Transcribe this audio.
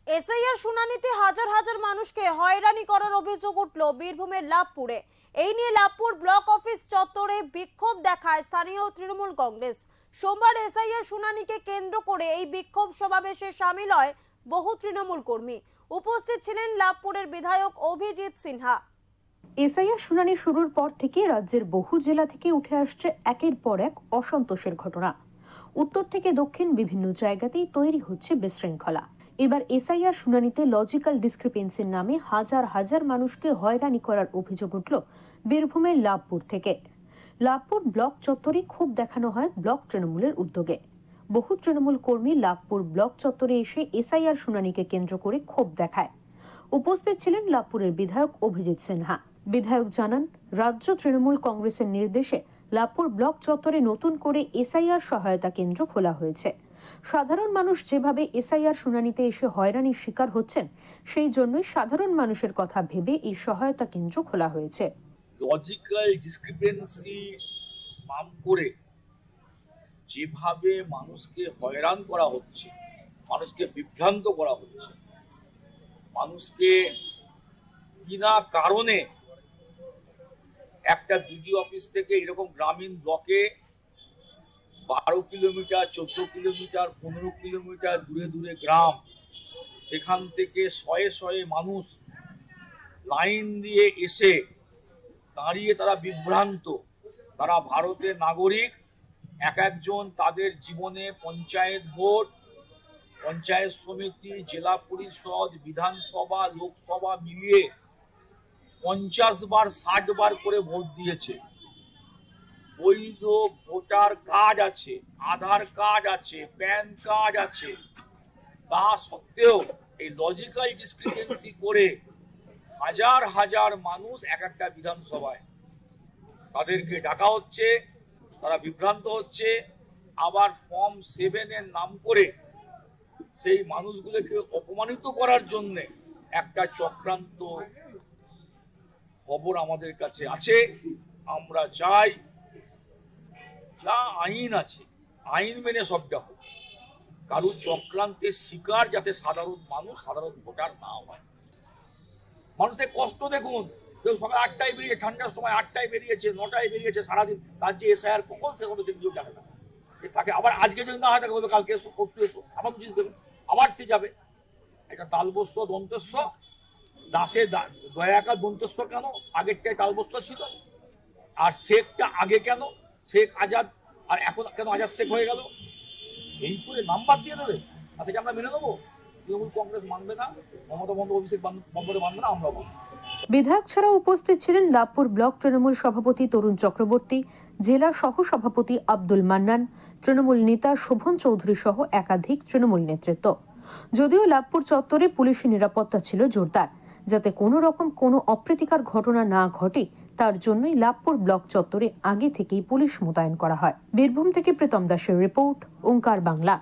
SIR শুনানিতে হাজার হাজার মানুষকে হয়রানি করার অভিযোগ উঠল বীরভূমের লাভপুরে। এই নিয়ে লাভপুর ব্লক অফিস চত্বরে বিক্ষোভ দেখায় স্থানীয় তৃণমূল কংগ্রেস। সোমবার এসআইআর শুনানিকে কেন্দ্র করে এই বিক্ষোভ সমাবেশে সামিল হয় বহু তৃণমূল কর্মী। উপস্থিত ছিলেন লাভপুরের বিধায়ক অভিজিৎ সিনহা। এসআইআর শুনানি শুরুর পর থেকে রাজ্যের বহু জেলা থেকে উঠে আসছে একের পর এক অসন্তোষের ঘটনা। উত্তর থেকে দক্ষিণ বিভিন্ন জায়গাতেই তৈরি হচ্ছে বিশৃঙ্খলা। এবার এসআইআর শুনানিতে লজিক্যাল ডিসক্রিপেন্সির নামে হাজার হাজার মানুষকে হয়রানি করার অভিযোগ উঠল বীরভূমের লাভপুর থেকে। লাভপুর ব্লক চত্বরে ক্ষোভ দেখানো হয় ব্লক তৃণমূলের উদ্যোগে। বহু তৃণমূল কর্মী লাভপুর ব্লক চত্বরে এসে এসআইআর শুনানিকে কেন্দ্র করে ক্ষোভ দেখায়। উপস্থিত ছিলেন লাভপুরের বিধায়ক অভিজিৎ সিনহা। বিধায়ক জানান, রাজ্য তৃণমূল কংগ্রেসের নির্দেশে লাভপুর ব্লক চত্বরে নতুন করে এসআইআর সহায়তা কেন্দ্র খোলা হয়েছে। সাধারণ মানুষ যেভাবে এসআইআর শুনানিতে এসে হয়রানির শিকার হচ্ছেন, সেই জন্যই সাধারণ মানুষের কথা ভেবে এই সহায়তা কেন্দ্র খোলা হয়েছে। লজিক্যাল ডিসক্রিপেন্সি নাম করে যেভাবে মানুষকে হয়রান করা হচ্ছে, মানুষকে বিভ্রান্ত করা হচ্ছে, মানুষকে বিনা কারণে একটা বিডিও অফিস থেকে এরকম গ্রামীণ ব্লকে 12 কিলোমিটার, 14 কিলোমিটার, 15 কিলোমিটার দূরে দূরে গ্রাম, সেখান থেকে শয়ে শয়ে মানুষ লাইন দিয়ে এসে দাঁড়িয়ে তারা বিভ্রান্ত। তারা ভারতের নাগরিক, এক একজন তাদের জীবনে পঞ্চায়েত ভোট, পঞ্চায়েত সমিতি, জেলা পরিষদ, বিধানসভা, লোকসভা মিলিয়ে 50 বার 60 বার করে ভোট দিয়েছে। বৈধ ভোটার কার্ড আছে, আধার কার্ড আছে, প্যান কার্ড আছে, তা সত্ত্বেও এই লজিক্যাল ডিসক্রিপেন্সি করে হাজার হাজার মানুষ এক একটা বিধানসভায় তাদেরকে ডাকা হচ্ছে, তারা বিভ্রান্ত হচ্ছে। আবার ফর্ম 7 এর নাম করে সেই মানুষগুলোকে অপমানিত করার জন্য একটা চক্রান্ত খবর আমাদের কাছে আছে। আমরা চাই যা আইন আছে, আইন মেনে সবটা হোক। কারো চক্রান্তের শিকার যাতে সাধারণ মানুষ, সাধারণ ভোটার না হয়। মানুষের কষ্ট দেখুন, কেউ সকাল 8টায় বেরিয়ে, ঠান্ডার সময় 8টায় বেরিয়েছে, 9টায় বেরিয়েছে, সারাদিন তার যে এসআইআর কখন শেষ হবে সে কেউ জানে না। তাকে আবার আজকে যদি না হয় তাকে বলবে কালকে এসো, পরশু এসো, আবার বুঝিস দেখুন, আবার সে যাবে। একটা তালবস্ত দন্তস্ব, দাসে দয়াকার দন্তস্ব কেন? আগেরটাই তালবস্ত ছিল। আর শেখটা আগে কেন? শেখ আজাদ, আর এখন কেন আজাদ শেখ হয়ে গেল? এই করে নাম্বার দিয়ে দেবে, আর সেটা আমরা মেনে নেবো? তৃণমূল কংগ্রেস মানবে না, মমতা বন্দ্যোপাধ্যায়, অভিষেক বন্দ্যোপাধ্যায় মানবে না, আমরাও মানব। বিধায়ক ছাড়াও উপস্থিত ছিলেন লাভপুর ব্লক তৃণমূল সভাপতি তরুণ চক্রবর্তী, জেলা সহ সভাপতি আব্দুল মান্নান, তৃণমূল নেতা শোভন চৌধুরী সহ একাধিক তৃণমূল নেতৃত্ব। যদিও লাভপুর চত্বরে পুলিশি নিরাপত্তা ছিল জোরদার, যাতে কোনো রকম কোনো অপ্রীতিকর ঘটনা না ঘটে, তার জন্যই লাভপুর ব্লক চত্বরে আগে থেকেই পুলিশ মোতায়েন করা হয়। বীরভূম থেকে প্রীতম দাসের রিপোর্ট, ওঙ্কার বাংলা।